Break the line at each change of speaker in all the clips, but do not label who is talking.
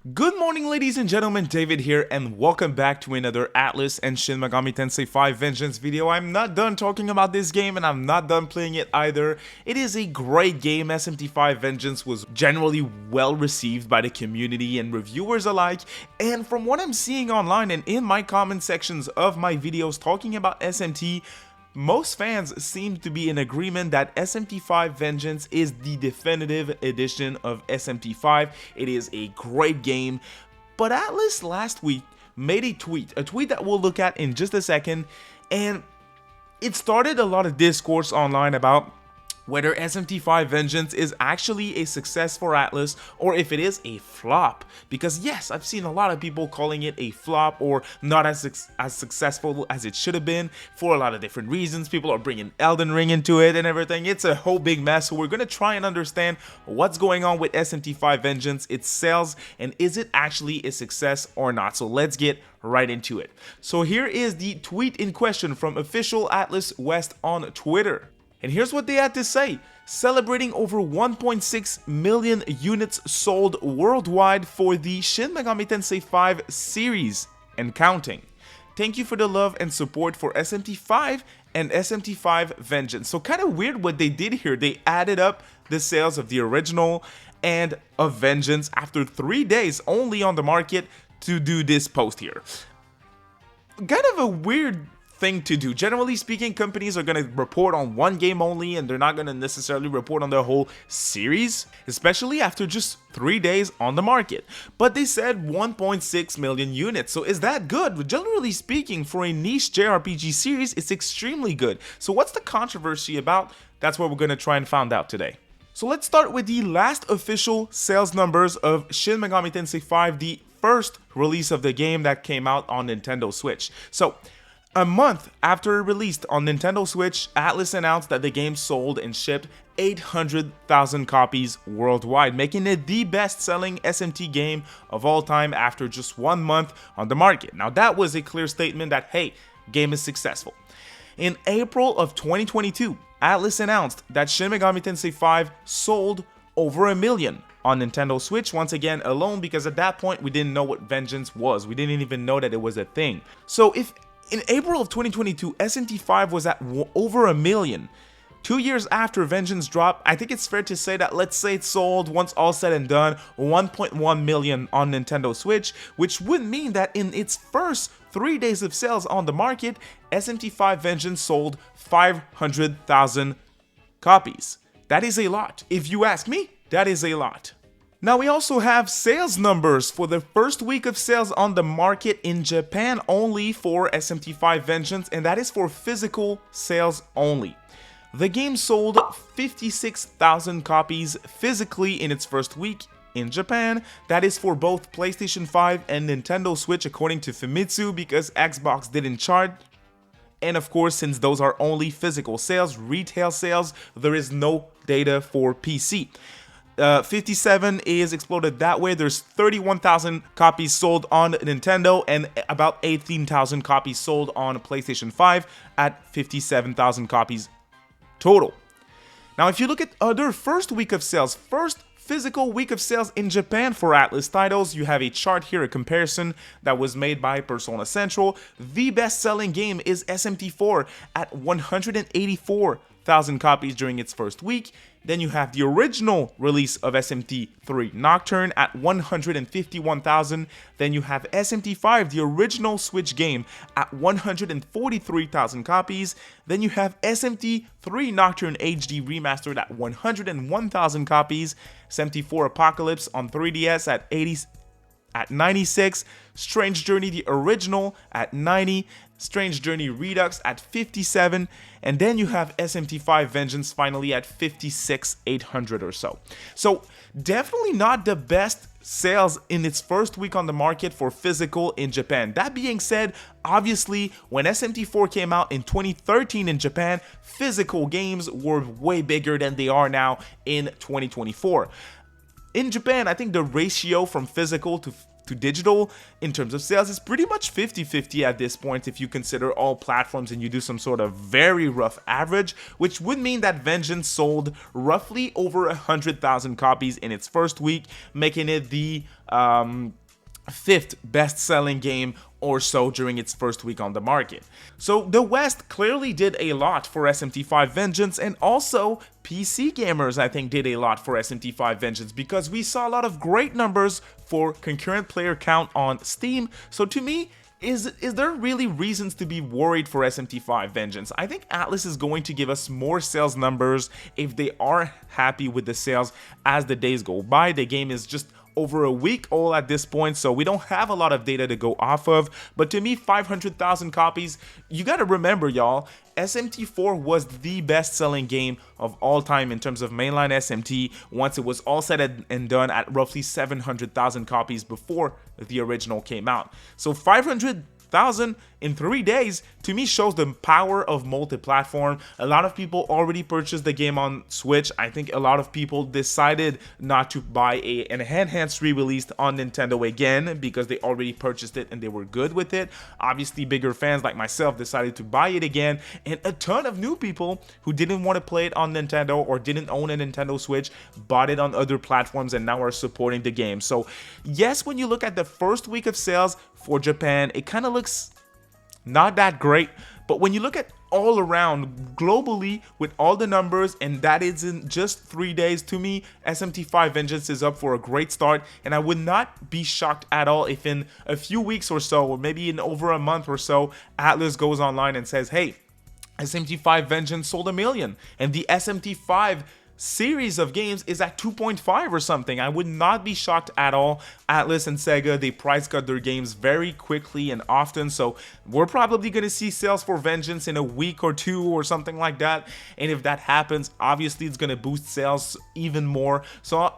Good morning, ladies and gentlemen, David here, and welcome back to another ATLUS and Shin Megami Tensei V Vengeance video. I'm not done talking about this game, and I'm not done playing it either. It is a great game. SMT V Vengeance was generally well received by the community and reviewers alike, and from what I'm seeing online and in my comment sections of my videos talking about SMT, most fans seem to be in agreement that SMT V Vengeance is the definitive edition of SMT V. It is a great game, but ATLUS last week made a tweet that we'll look at in just a second, and it started a lot of discourse online about whether SMT V Vengeance is actually a success for ATLUS or if it is a flop. Because yes, I've seen a lot of people calling it a flop or not as successful as it should have been for a lot of different reasons. People are bringing Elden Ring into it and everything. It's a whole big mess, so we're going to try and understand what's going on with SMT V Vengeance, its sales, and is it actually a success or not. So let's get right into it. So here is the tweet in question from official ATLUS West on Twitter. And here's what they had to say: celebrating over 1.6 million units sold worldwide for the Shin Megami Tensei V series and counting. Thank you for the love and support for SMT V and SMT V Vengeance. So kind of weird what they did here. They added up the sales of the original and of Vengeance after 3 days only on the market to do this post here. Kind of a weird thing to do. Generally speaking, companies are going to report on one game only and they're not going to necessarily report on their whole series, especially after just 3 days on the market. But they said 1.6 million units. So is that good? Generally speaking, for a niche JRPG series, it's extremely good. So what's the controversy about? That's what we're going to try and find out today. So let's start with the last official sales numbers of Shin Megami Tensei V, the first release of the game that came out on Nintendo Switch. So a month after it released on Nintendo Switch, ATLUS announced that the game sold and shipped 800,000 copies worldwide, making it the best-selling SMT game of all time after just 1 month on the market. Now that was a clear statement that, hey, game is successful. In April of 2022, ATLUS announced that Shin Megami Tensei V sold over 1 million on Nintendo Switch, once again alone, because at that point we didn't know what Vengeance was. We didn't even know that it was a thing. So if in April of 2022, SMT V was at over 1 million. 2 years after Vengeance dropped, I think it's fair to say that, let's say it sold, once all said and done, 1.1 million on Nintendo Switch, which would mean that in its first 3 days of sales on the market, SMT V Vengeance sold 500,000 copies. That is a lot. If you ask me, that is a lot. Now we also have sales numbers for the first week of sales on the market in Japan only for SMT V Vengeance, and that is for physical sales only. The game sold 56,000 copies physically in its first week in Japan. That is for both PlayStation 5 and Nintendo Switch according to Famitsu, because Xbox didn't chart. And of course, since those are only physical sales, retail sales, there is no data for PC. 57 is exploded that way. There's 31,000 copies sold on Nintendo and about 18,000 copies sold on PlayStation 5 at 57,000 copies total. Now, if you look at other first physical week of sales in Japan for ATLUS titles, you have a chart here, a comparison that was made by Persona Central. The best-selling game is SMT 4 at 184,000 copies during its first week. Then you have the original release of SMT 3 Nocturne at 151,000. Then you have SMT 5, the original Switch game, at 143,000 copies. Then you have SMT 3 Nocturne HD Remastered at 101,000 copies. SMT 4 Apocalypse on 3DS at 96, Strange Journey the original at 90, Strange Journey Redux at 57, and then you have SMT V Vengeance finally at 56,800 or so. So definitely not the best sales in its first week on the market for physical in Japan. That being said, obviously when SMT 4 came out in 2013 in Japan, physical games were way bigger than they are now in 2024. in Japan, I think the ratio from physical to digital in terms of sales is pretty much 50-50 at this point if you consider all platforms and you do some sort of very rough average, which would mean that Vengeance sold roughly over 100,000 copies in its first week, making it the fifth best-selling game or so during its first week on the market. So the West clearly did a lot for SMT V Vengeance, and also PC gamers I think did a lot for SMT V Vengeance, because we saw a lot of great numbers for concurrent player count on Steam. So to me, is there really reasons to be worried for SMT V Vengeance? I think ATLUS is going to give us more sales numbers if they are happy with the sales as the days go by. The game is just over a week old at this point, so we don't have a lot of data to go off of. But to me, 500,000 copies, you gotta remember, y'all, SMT4 was the best-selling game of all time in terms of mainline SMT once it was all said and done at roughly 700,000 copies before the original came out. So 500,000 in 3 days to me shows the power of multi-platform. A lot of people already purchased the game on Switch. I think a lot of people decided not to buy an enhanced re-release on Nintendo again because they already purchased it and they were good with it. Obviously, bigger fans like myself decided to buy it again, and a ton of new people who didn't want to play it on Nintendo or didn't own a Nintendo Switch bought it on other platforms and now are supporting the game. So yes, when you look at the first week of sales for Japan, it kind of looks not that great, but when you look at all around globally with all the numbers, and that is in just 3 days, to me SMT V Vengeance is up for a great start, and I would not be shocked at all if in a few weeks or so, or maybe in over a month or so, ATLUS goes online and says, hey, SMT V Vengeance sold 1 million, and the SMT V series of games is at 2.5 or something. I would not be shocked at all. ATLUS and Sega, they price cut their games very quickly and often, so we're probably going to see sales for Vengeance in a week or two or something like that. And if that happens, obviously it's going to boost sales even more. So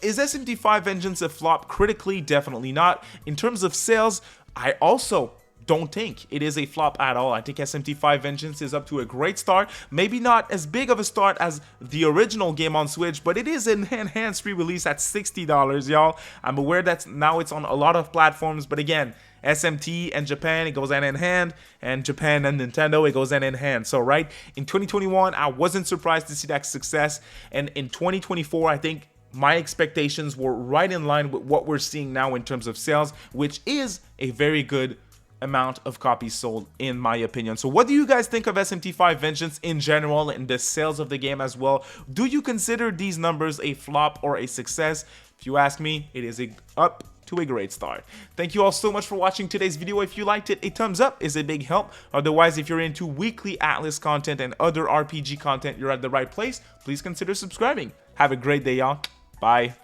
is SMT V Vengeance a flop? Critically, definitely not. In terms of sales, I also don't think it is a flop at all. I think SMT V Vengeance is up to a great start. Maybe not as big of a start as the original game on Switch, but it is an enhanced re-release at $60, y'all. I'm aware that now it's on a lot of platforms, but again, SMT and Japan, it goes hand in hand, and Japan and Nintendo, it goes hand in hand. So right, in 2021, I wasn't surprised to see that success, and in 2024, I think my expectations were right in line with what we're seeing now in terms of sales, which is a very good amount of copies sold in my opinion. So what do you guys think of SMT V Vengeance in general and the sales of the game as well? Do you consider these numbers a flop or a success? If you ask me, it is up to a great start. Thank you all so much for watching today's video. If you liked it, a thumbs up is a big help. Otherwise, if you're into weekly ATLUS content and other RPG content, you're at the right place. Please consider subscribing. Have a great day, y'all. Bye.